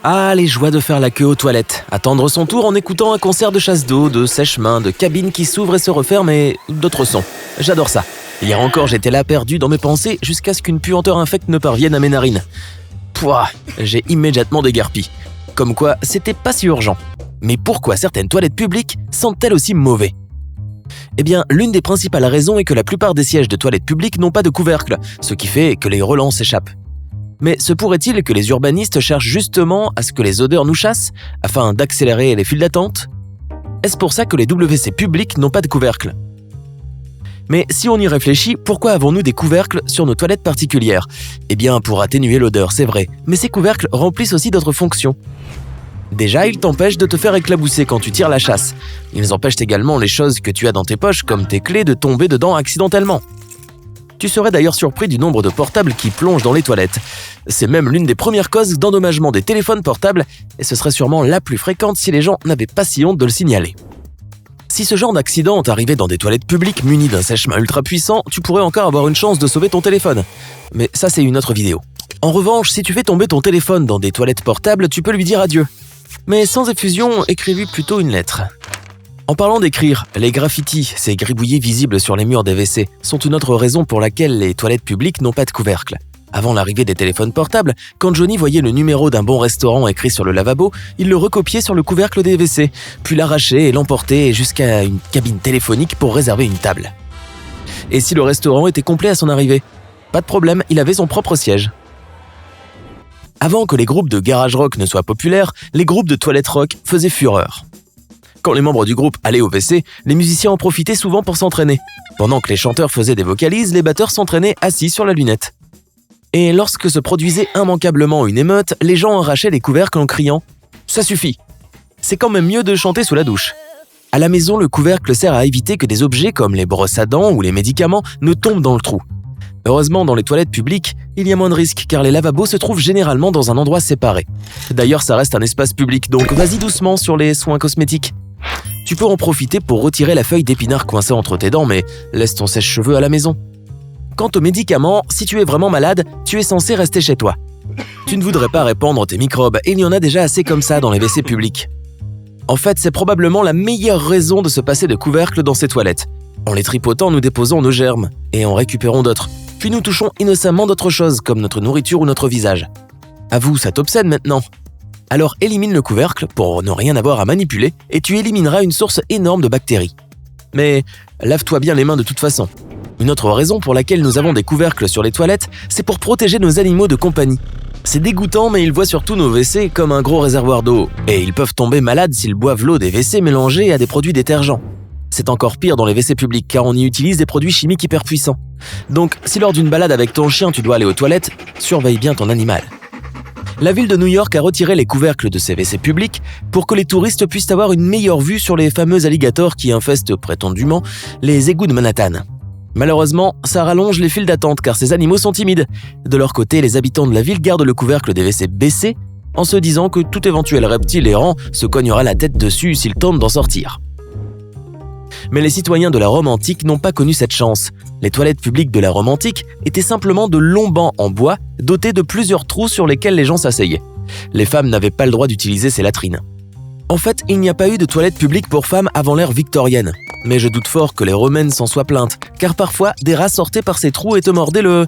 Ah, les joies de faire la queue aux toilettes, attendre son tour en écoutant un concert de chasse d'eau, de sèche-mains, de cabines qui s'ouvrent et se referment et d'autres sons. J'adore ça. Hier encore, j'étais là perdu dans mes pensées jusqu'à ce qu'une puanteur infecte ne parvienne à mes narines. Pouah, j'ai immédiatement déguerpi. Comme quoi, c'était pas si urgent. Mais pourquoi certaines toilettes publiques sentent-elles aussi mauvais ? Eh bien, l'une des principales raisons est que la plupart des sièges de toilettes publiques n'ont pas de couvercle, ce qui fait que les relents s'échappent. Mais se pourrait-il que les urbanistes cherchent justement à ce que les odeurs nous chassent, afin d'accélérer les files d'attente ? Est-ce pour ça que les WC publics n'ont pas de couvercle ? Mais si on y réfléchit, pourquoi avons-nous des couvercles sur nos toilettes particulières ? Eh bien, pour atténuer l'odeur, c'est vrai, mais ces couvercles remplissent aussi d'autres fonctions. Déjà, ils t'empêchent de te faire éclabousser quand tu tires la chasse. Ils empêchent également les choses que tu as dans tes poches, comme tes clés, de tomber dedans accidentellement. Tu serais d'ailleurs surpris du nombre de portables qui plongent dans les toilettes. C'est même l'une des premières causes d'endommagement des téléphones portables, et ce serait sûrement la plus fréquente si les gens n'avaient pas si honte de le signaler. Si ce genre d'accident t'arrivait dans des toilettes publiques munies d'un sèche-main ultra puissant, tu pourrais encore avoir une chance de sauver ton téléphone. Mais ça, c'est une autre vidéo. En revanche, si tu fais tomber ton téléphone dans des toilettes portables, tu peux lui dire adieu. Mais sans effusion, écrivez plutôt une lettre. En parlant d'écrire, les graffitis, ces gribouillés visibles sur les murs des WC, sont une autre raison pour laquelle les toilettes publiques n'ont pas de couvercle. Avant l'arrivée des téléphones portables, quand Johnny voyait le numéro d'un bon restaurant écrit sur le lavabo, il le recopiait sur le couvercle des WC, puis l'arrachait et l'emportait jusqu'à une cabine téléphonique pour réserver une table. Et si le restaurant était complet à son arrivée ? Pas de problème, il avait son propre siège. Avant que les groupes de garage rock ne soient populaires, les groupes de toilette rock faisaient fureur. Quand les membres du groupe allaient au WC, les musiciens en profitaient souvent pour s'entraîner. Pendant que les chanteurs faisaient des vocalises, les batteurs s'entraînaient assis sur la lunette. Et lorsque se produisait immanquablement une émeute, les gens arrachaient les couvercles en criant « Ça suffit !» C'est quand même mieux de chanter sous la douche. À la maison, le couvercle sert à éviter que des objets comme les brosses à dents ou les médicaments ne tombent dans le trou. Heureusement, dans les toilettes publiques, il y a moins de risques car les lavabos se trouvent généralement dans un endroit séparé. D'ailleurs, ça reste un espace public, donc vas-y doucement sur les soins cosmétiques. Tu peux en profiter pour retirer la feuille d'épinard coincée entre tes dents, mais laisse ton sèche-cheveux à la maison. Quant aux médicaments, si tu es vraiment malade, tu es censé rester chez toi. Tu ne voudrais pas répandre tes microbes, et il y en a déjà assez comme ça dans les WC publics. En fait, c'est probablement la meilleure raison de se passer de couvercle dans ces toilettes. En les tripotant, nous déposons nos germes, et en récupérons d'autres. Puis nous touchons innocemment d'autres choses, comme notre nourriture ou notre visage. Avoue, ça t'obsède maintenant. Alors élimine le couvercle pour ne rien avoir à manipuler, et tu élimineras une source énorme de bactéries. Mais lave-toi bien les mains de toute façon. Une autre raison pour laquelle nous avons des couvercles sur les toilettes, c'est pour protéger nos animaux de compagnie. C'est dégoûtant, mais ils voient surtout nos WC comme un gros réservoir d'eau, et ils peuvent tomber malades s'ils boivent l'eau des WC mélangée à des produits détergents. C'est encore pire dans les WC publics car on y utilise des produits chimiques hyper puissants. Donc, si lors d'une balade avec ton chien tu dois aller aux toilettes, surveille bien ton animal. La ville de New York a retiré les couvercles de ses WC publics pour que les touristes puissent avoir une meilleure vue sur les fameux alligators qui infestent prétendument les égouts de Manhattan. Malheureusement, ça rallonge les files d'attente car ces animaux sont timides. De leur côté, les habitants de la ville gardent le couvercle des WC baissé en se disant que tout éventuel reptile errant se cognera la tête dessus s'il tente d'en sortir. Mais les citoyens de la Rome antique n'ont pas connu cette chance. Les toilettes publiques de la Rome antique étaient simplement de longs bancs en bois dotés de plusieurs trous sur lesquels les gens s'asseyaient. Les femmes n'avaient pas le droit d'utiliser ces latrines. En fait, il n'y a pas eu de toilettes publiques pour femmes avant l'ère victorienne. Mais je doute fort que les romaines s'en soient plaintes, car parfois des rats sortaient par ces trous et te mordaient le...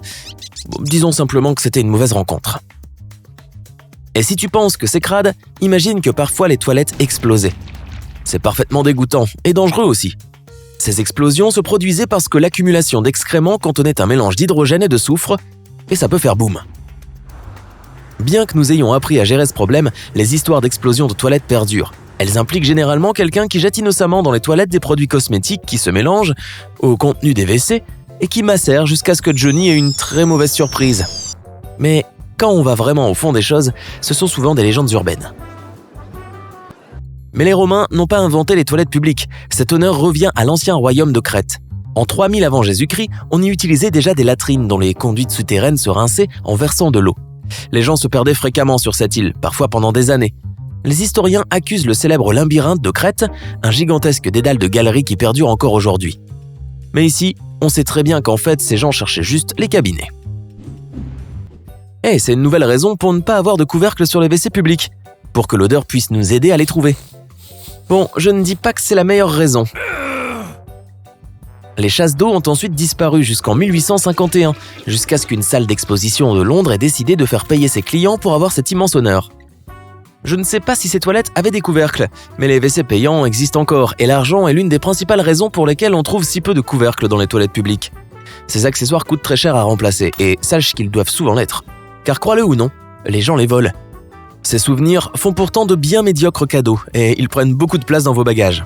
Disons simplement que c'était une mauvaise rencontre. Et si tu penses que c'est crade, imagine que parfois les toilettes explosaient. C'est parfaitement dégoûtant et dangereux aussi. Ces explosions se produisaient parce que l'accumulation d'excréments contenait un mélange d'hydrogène et de soufre, et ça peut faire boum. Bien que nous ayons appris à gérer ce problème, les histoires d'explosions de toilettes perdurent. Elles impliquent généralement quelqu'un qui jette innocemment dans les toilettes des produits cosmétiques qui se mélangent au contenu des WC et qui macèrent jusqu'à ce que Johnny ait une très mauvaise surprise. Mais quand on va vraiment au fond des choses, ce sont souvent des légendes urbaines. Mais les Romains n'ont pas inventé les toilettes publiques. Cet honneur revient à l'ancien royaume de Crète. En 3000 avant Jésus-Christ, on y utilisait déjà des latrines dont les conduites souterraines se rinçaient en versant de l'eau. Les gens se perdaient fréquemment sur cette île, parfois pendant des années. Les historiens accusent le célèbre labyrinthe de Crète, un gigantesque dédale de galeries qui perdure encore aujourd'hui. Mais ici, on sait très bien qu'en fait, ces gens cherchaient juste les cabinets. C'est une nouvelle raison pour ne pas avoir de couvercle sur les WC publics. pour que l'odeur puisse nous aider à les trouver. Bon, je ne dis pas que c'est la meilleure raison. Les chasses d'eau ont ensuite disparu jusqu'en 1851, jusqu'à ce qu'une salle d'exposition de Londres ait décidé de faire payer ses clients pour avoir cet immense honneur. Je ne sais pas si ces toilettes avaient des couvercles, mais les WC payants existent encore et l'argent est l'une des principales raisons pour lesquelles on trouve si peu de couvercles dans les toilettes publiques. Ces accessoires coûtent très cher à remplacer et sache qu'ils doivent souvent l'être. Car crois-le ou non, les gens les volent. Ces souvenirs font pourtant de bien médiocres cadeaux et ils prennent beaucoup de place dans vos bagages.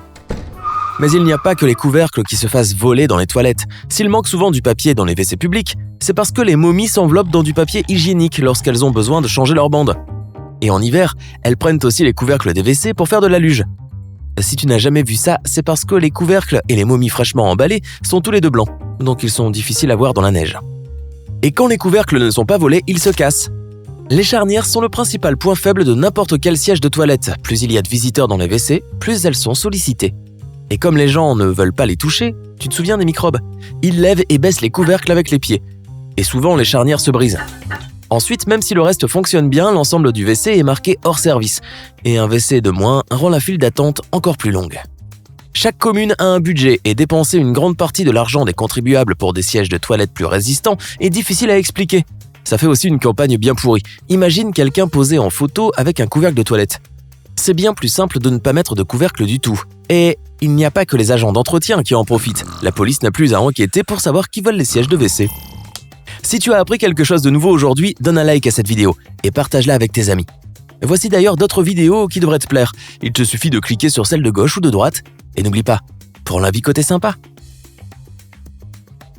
Mais il n'y a pas que les couvercles qui se fassent voler dans les toilettes. S'il manque souvent du papier dans les WC publics, c'est parce que les momies s'enveloppent dans du papier hygiénique lorsqu'elles ont besoin de changer leur bande. Et en hiver, elles prennent aussi les couvercles des WC pour faire de la luge. Si tu n'as jamais vu ça, c'est parce que les couvercles et les momies fraîchement emballées sont tous les deux blancs, donc ils sont difficiles à voir dans la neige. Et quand les couvercles ne sont pas volés, ils se cassent. Les charnières sont le principal point faible de n'importe quel siège de toilette. Plus il y a de visiteurs dans les WC, plus elles sont sollicitées. Et comme les gens ne veulent pas les toucher, tu te souviens des microbes? Ils lèvent et baissent les couvercles avec les pieds. Et souvent, les charnières se brisent. Ensuite, même si le reste fonctionne bien, l'ensemble du WC est marqué hors service. Et un WC de moins rend la file d'attente encore plus longue. Chaque commune a un budget et dépenser une grande partie de l'argent des contribuables pour des sièges de toilette plus résistants est difficile à expliquer. Ça fait aussi une campagne bien pourrie. Imagine quelqu'un posé en photo avec un couvercle de toilette. C'est bien plus simple de ne pas mettre de couvercle du tout. Et il n'y a pas que les agents d'entretien qui en profitent. La police n'a plus à enquêter pour savoir qui vole les sièges de WC. Si tu as appris quelque chose de nouveau aujourd'hui, donne un like à cette vidéo et partage-la avec tes amis. Voici d'ailleurs d'autres vidéos qui devraient te plaire. Il te suffit de cliquer sur celle de gauche ou de droite. Et n'oublie pas, prends la vie côté sympa.